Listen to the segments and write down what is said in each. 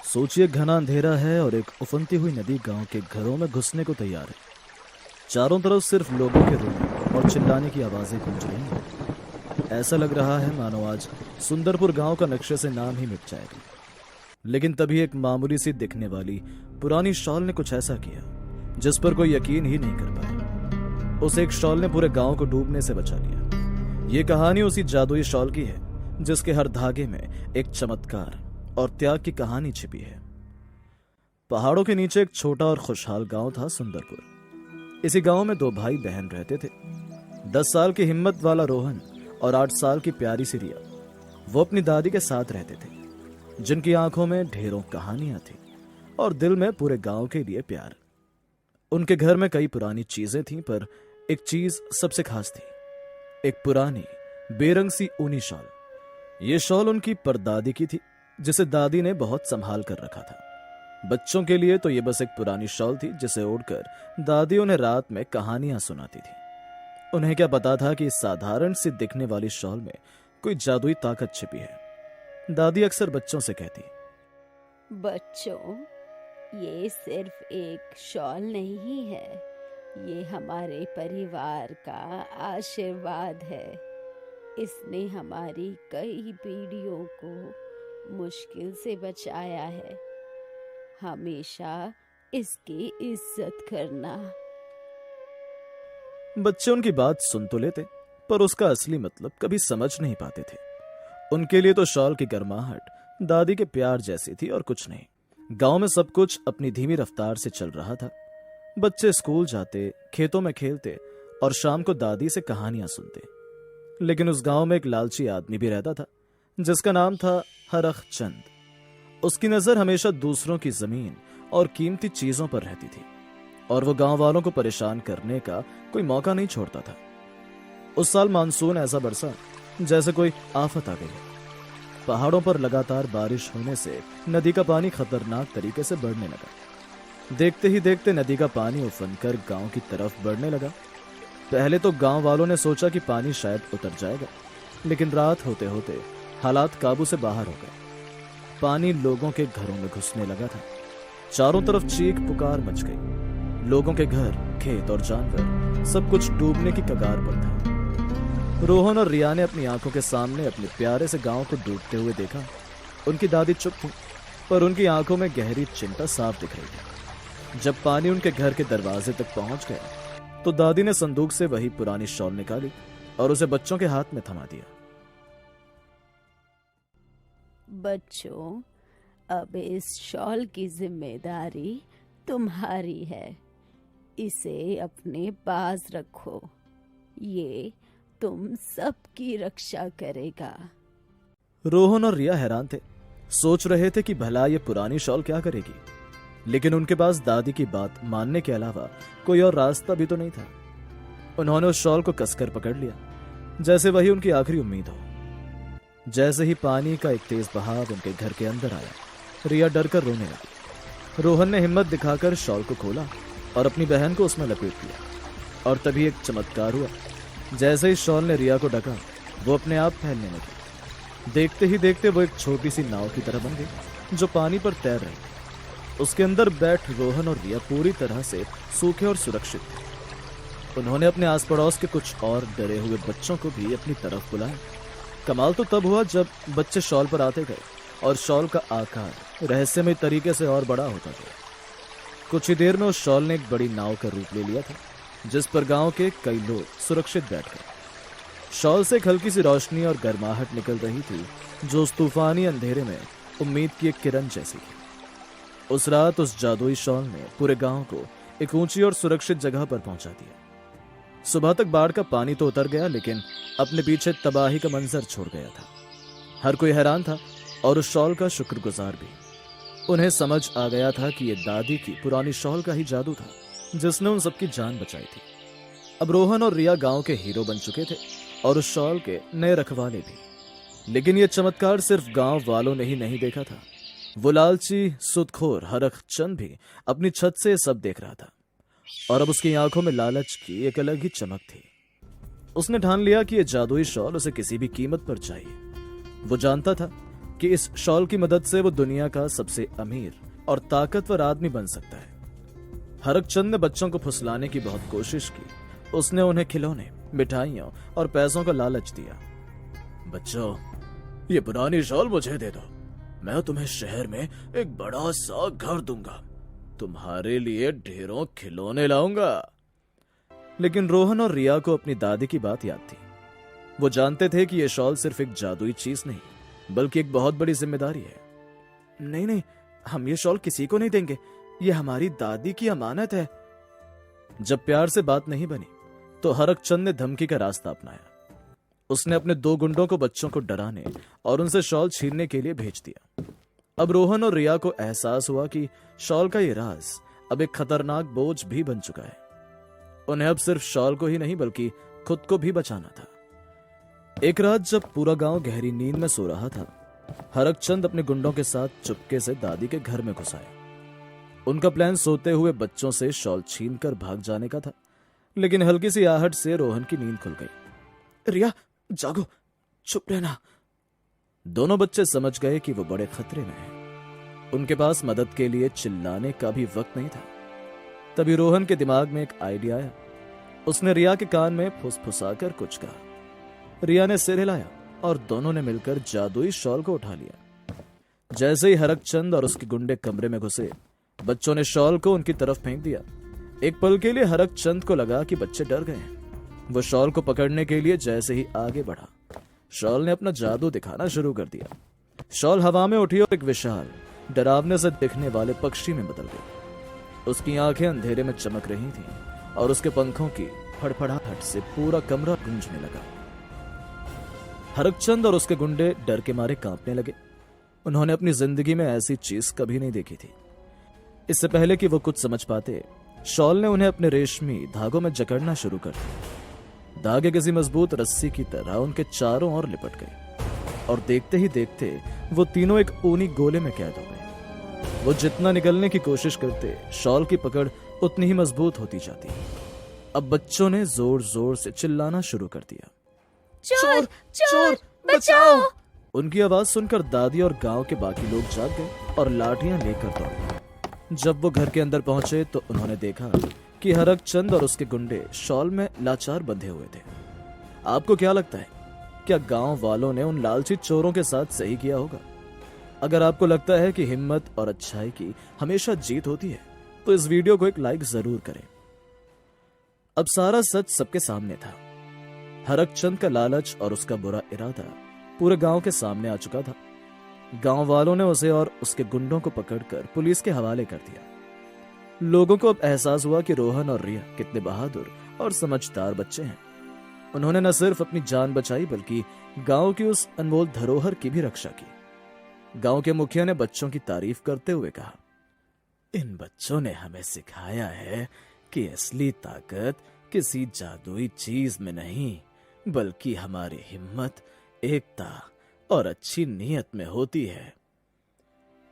सोचिए, घना अंधेरा है और एक उफनती हुई नदी गांव के घरों में घुसने को तैयार है। चारों तरफ सिर्फ लोगों के रोने और चिल्लाने की आवाजें गूंज रही हैं। ऐसा लग रहा है मानो आज सुंदरपुर गांव का नक्शे से नाम ही मिट जाएगा। लेकिन तभी एक मामूली सी दिखने वाली पुरानी शॉल ने कुछ ऐसा किया जिस पर कोई यकीन ही नहीं कर पाया। उस एक शॉल ने पूरे गांव को डूबने से बचा लिया। ये कहानी उसी जादुई शॉल की है जिसके हर धागे में एक चमत्कार और त्याग की कहानी छिपी है। पहाड़ों के नीचे एक छोटा और खुशहाल गांव था, सुंदरपुर। इसी गांव में दो भाई बहन रहते थे। 10 साल की हिम्मत वाला रोहन और 8 साल की प्यारी सी रिया। वो अपनी दादी के साथ रहते थे, जिनकी आंखों में ढेरों कहानियां थी और दिल में पूरे गांव के लिए प्यार। उनके घर में कई पुरानी चीजें थीं, पर एक चीज सबसे खास थी, एक पुरानी बेरंग सी ऊनी शॉल। ये शॉल उनकी परदादी की थी, जिसे दादी ने बहुत संभाल कर रखा था। बच्चों के लिए तो ये बस एक पुरानी शॉल थी जिसे ओढ़कर दादी उन्हें रात में कहानियां सुनाती थी। उन्हें क्या पता था कि इस साधारण सी दिखने वाली शॉल में कोई जादुई ताकत छिपी है। दादी अक्सर बच्चों से कहती, बच्चों, ये सिर्फ एक शॉल नहीं है, ये हमारे परिवार का आशीर्वाद है। इसने हमारी कई पीढ़ियों को मुश्किल से बचाया है। हमेशा इसकी इज्जत करना। बच्चे उनकी बात सुन तो लेते, पर उसका असली मतलब कभी समझ नहीं पाते थे। उनके लिए तो शॉल की गर्माहट दादी के प्यार जैसी थी और कुछ नहीं। गांव में सब कुछ अपनी धीमी रफ्तार से चल रहा था। बच्चे स्कूल जाते, खेतों में खेलते और शाम को दादी से कहानियां सुनते। लेकिन उस गांव में एक लालची आदमी भी रहता था, जिसका नाम था हरख चंद। उसकी नजर हमेशा दूसरों की जमीन और कीमती चीजों पर रहती थी, और वो गांव वालों को परेशान करने का कोई मौका नहीं छोड़ता था। उस साल मानसून ऐसा बरसा जैसे कोई आफत आ गई। पहाड़ों पर लगातार बारिश होने से नदी का पानी खतरनाक तरीके से बढ़ने लगा। देखते ही देखते नदी का पानी उफनकर गांव की तरफ बढ़ने लगा। पहले तो गांव वालों ने सोचा कि पानी शायद उतर जाएगा, लेकिन रात होते होते हालात काबू से बाहर हो गए। पानी लोगों के घरों में घुसने लगा था। चारों तरफ चीख पुकार मच गई। लोगों के घर, खेत और जानवर सब कुछ डूबने की कगार पर था। रोहन और रिया ने अपनी आंखों के सामने अपने प्यारे से गांव को डूबते हुए देखा। उनकी दादी चुप थी, पर उनकी आंखों में गहरी चिंता साफ दिख रही थी। जब पानी उनके घर के दरवाजे तक पहुंच गया तो दादी ने संदूक से वही पुरानी शॉल निकाली और उसे बच्चों के हाथ में थमा दिया। बच्चों, अब इस शॉल की जिम्मेदारी तुम्हारी है। इसे अपने पास रखो। ये तुम सबकी रक्षा करेगा। रोहन और रिया हैरान थे, सोच रहे थे कि भला ये पुरानी शॉल क्या करेगी। लेकिन उनके पास दादी की बात मानने के अलावा कोई और रास्ता भी तो नहीं था। उन्होंने उस शॉल को कसकर पकड़ लिया, जैसे वही उनकी आखिरी उम्मीद हो। जैसे ही पानी का एक तेज बहाव उनके घर के अंदर आया, रिया डर कर रोने लगी। रोहन ने हिम्मत दिखाकर शॉल को खोला और अपनी बहन को उसमें लपेट दिया। और तभी एक चमत्कार हुआ। जैसे ही शॉल ने रिया को ढका, वो अपने आप फैलने लगी। देखते ही देखते वो एक छोटी सी नाव की तरह बन गई, जो पानी पर तैर रही। उसके अंदर बैठ रोहन और रिया पूरी तरह से सूखे और सुरक्षित थे। उन्होंने अपने आस पड़ोस के कुछ और डरे हुए बच्चों को भी अपनी तरफ बुलाया। कमाल तो तब हुआ जब बच्चे शॉल पर आते गए और शॉल का आकार रहस्यमय तरीके से और बड़ा होता गया। कुछ ही देर में उस शॉल ने एक बड़ी नाव का रूप ले लिया था, जिस पर गांव के कई लोग सुरक्षित बैठ गए। शॉल से एक हल्की सी रोशनी और गर्माहट निकल रही थी, जो उस तूफानी अंधेरे में उम्मीद की एक किरण जैसी थी। उस रात उस जादुई शॉल ने पूरे गांव को एक ऊंची और सुरक्षित जगह पर पहुंचा दिया। सुबह तक बाढ़ का पानी तो उतर गया, लेकिन अपने पीछे तबाही का मंजर छोड़ गया था। हर कोई हैरान था और उस शॉल का शुक्रगुजार भी। उन्हें समझ आ गया था कि यह दादी की पुरानी शॉल का ही जादू था, जिसने उन सबकी जान बचाई थी। अब रोहन और रिया गांव के हीरो बन चुके थे और उस शॉल के नए रखवाले भी। लेकिन यह चमत्कार सिर्फ गांव वालों ने ही नहीं देखा था। वो लालची सुदखोर हरख चंद भी अपनी छत से सब देख रहा था, और अब उसकी आंखों में लालच की एक अलग ही चमक थी। उसने ठान लिया कि यह जादुई शॉल उसे किसी भी कीमत पर चाहिए। वो जानता था कि इस शॉल की मदद से वो दुनिया का सबसे अमीर और ताकतवर आदमी बन सकता है। हरकचंद ने बच्चों को फुसलाने की बहुत कोशिश की। उसने उन्हें खिलौने, मिठाइयों और पैसों का लालच दिया। बच्चों, ये पुरानी शॉल मुझे दे दो, मैं तुम्हें शहर में एक बड़ा सा घर दूंगा, तुम्हारे लिए ढेरों खिलौने लाऊंगा। लेकिन रोहन और रिया को अपनी दादी की बात याद थी। वो जानते थे कि यह शॉल सिर्फ एक जादुई चीज नहीं बल्कि एक बहुत बड़ी जिम्मेदारी है। नहीं नहीं, हम ये शॉल किसी को नहीं देंगे, ये हमारी दादी की अमानत है। जब प्यार से बात नहीं बनी तो हरकचंद ने धमकी का रास्ता अपनाया। उसने अपने 2 गुंडों को बच्चों को डराने और उनसे शॉल छीनने के लिए भेज दिया। अब रोहन और रिया को एहसास हुआ कि शॉल का ये राज अब एक खतरनाक बोझ भी बन चुका है। उन्हें अब सिर्फ शॉल को ही नहीं बल्कि खुद को भी बचाना था। एक रात जब पूरा गांव गहरी नींद में सो रहा था, हरकचंद अपने गुंडों के साथ चुपके से दादी के घर में घुस आए। उनका प्लान सोते हुए बच्चों से शॉल छीनकर भाग जाने का था, लेकिन हल्की सी आहट से रोहन की नींद खुल गई। रिया, जागो, चुप रहना। दोनों बच्चे समझ गए कि वो बड़े खतरे में हैं। उनके पास मदद के लिए चिल्लाने का भी वक्त नहीं था। तभी रोहन के दिमाग में एक आइडिया आया। उसने रिया के कान में फुसफुसाकर कुछ कहा। रिया ने सिर हिलाया और दोनों ने मिलकर जादुई शॉल को उठा लिया। जैसे ही हरकचंद और उसके गुंडे कमरे में घुसे, बच्चों ने शॉल को उनकी तरफ फेंक दिया। एक पल के लिए हरकचंद को लगा कि बच्चे डर गए हैं। वो शॉल को पकड़ने के लिए जैसे ही आगे बढ़ा, शॉल ने अपना जादू दिखाना शुरू कर दिया। शॉल हवा में उठी और एक विशाल, डरावने से दिखने वाले पक्षी में बदल गई। उसकी आंखें अंधेरे में चमक रही थीं और उसके पंखों की फड़फड़ाहट से पूरा कमरा गूंजने लगा। हरकचंद और उसके गुंडे डर के मारे कांपने लगे। उन्होंने अपनी जिंदगी में ऐसी चीज कभी नहीं देखी थी। इससे पहले कि वो कुछ समझ पाते, शॉल ने उन्हें अपने रेशमी धागों में जकड़ना शुरू कर दिया। धागे किसी मजबूत रस्सी की तरह उनके चारों ओर लिपट गए और देखते ही देखते वो तीनों एक ऊनी गोले में कैद हो गए। वो जितना निकलने की कोशिश करते, शॉल की पकड़ उतनी ही मजबूत होती जाती। अब बच्चों ने जोर जोर से चिल्लाना शुरू कर दिया, चोर, चोर, बचाओ! उनकी आवाज सुनकर दादी और गांव के बाकी लोग जाग गए और लाठियां लेकर दौड़े। जब वो घर के अंदर पहुंचे तो उन्होंने देखा कि हरकचंद और उसके गुंडे शॉल में लाचार बंधे हुए थे। आपको क्या लगता है, क्या गांव वालों ने उन लालची चोरों के साथ सही किया होगा? अगर आपको लगता है कि हिम्मत और अच्छाई की हमेशा जीत होती है तो इस वीडियो को एक लाइक जरूर करें। अब सारा सच सबके सामने था। हरकचंद का लालच और उसका बुरा इरादा पूरे गांव के सामने आ चुका था। गांव वालों ने उसे और उसके गुंडों को पकड़कर पुलिस के हवाले कर दिया। लोगों को अब एहसास हुआ कि रोहन और रिया कितने बहादुर और समझदार बच्चे हैं। उन्होंने न सिर्फ अपनी जान बचाई बल्कि गांव की उस अनमोल धरोहर की भी रक्षा की। गांव के मुखिया ने बच्चों की तारीफ करते हुए कहा, इन बच्चों ने हमें सिखाया है कि असली ताकत किसी जादुई चीज में नहीं बल्कि हमारी हिम्मत, एकता और अच्छी नीयत में होती है।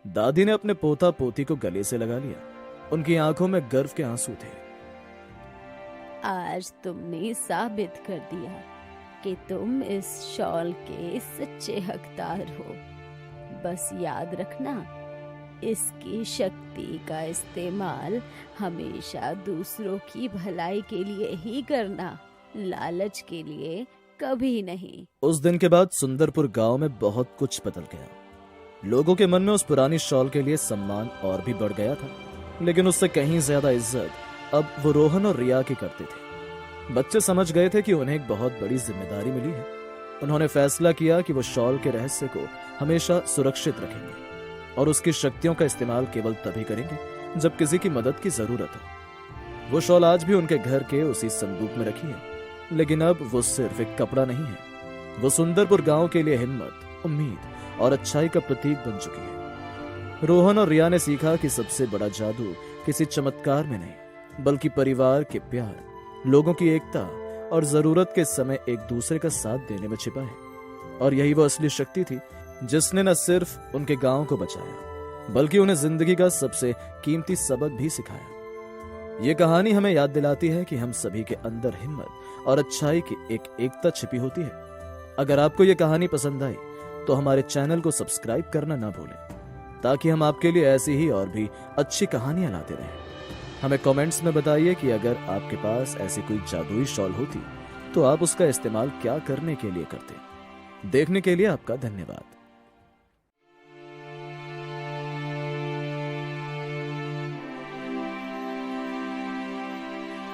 दादी ने अपने पोता पोती को गले से लगा लिया। उनकी आंखों में गर्व के आंसू थे। आज तुमने साबित कर दिया कि तुम इस शॉल के सच्चे हकदार हो। बस याद रखना, इसकी शक्ति का इस्तेमाल हमेशा दूसरों की भलाई के लिए ही करना, लालच के लिए कभी नहीं। उस दिन के बाद सुंदरपुर गांव में बहुत कुछ बदल गया। लोगों के मन में उस पुरानी शॉल के लिए सम्मान और भी बढ़ गया था, लेकिन उससे कहीं ज्यादा इज्जत अब वो रोहन और रिया की करते थे। बच्चे समझ गए थे कि उन्हें एक बहुत बड़ी जिम्मेदारी मिली है। उन्होंने फैसला किया कि वो शॉल के रहस्य को हमेशा सुरक्षित रखेंगे और उसकी शक्तियों का इस्तेमाल केवल तभी करेंगे जब किसी की मदद की जरूरत हो। वो शॉल आज भी उनके घर के उसी संदूक में रखी है, लेकिन अब वो सिर्फ एक कपड़ा नहीं है, वो सुंदरपुर गांव के लिए हिम्मत, उम्मीद और अच्छाई का प्रतीक बन चुकी है। रोहन और रिया ने सीखा कि सबसे बड़ा जादू किसी चमत्कार में नहीं बल्कि परिवार के प्यार, लोगों की एकता और जरूरत के समय एक दूसरे का साथ देने में छिपा है। और यही वो असली शक्ति थी जिसने न सिर्फ उनके गांव को बचाया बल्कि उन्हें जिंदगी का सबसे कीमती सबक भी सिखाया। ये कहानी हमें याद दिलाती है कि हम सभी के अंदर हिम्मत और अच्छाई की एक एकता छिपी होती है। अगर आपको ये कहानी पसंद आई तो हमारे चैनल को सब्सक्राइब करना ना भूलें, ताकि हम आपके लिए ऐसी ही और भी अच्छी कहानियां लाते रहें। हमें कमेंट्स में बताइए कि अगर आपके पास ऐसी कोई जादुई शॉल होती तो आप उसका इस्तेमाल क्या करने के लिए करते। देखने के लिए आपका धन्यवाद।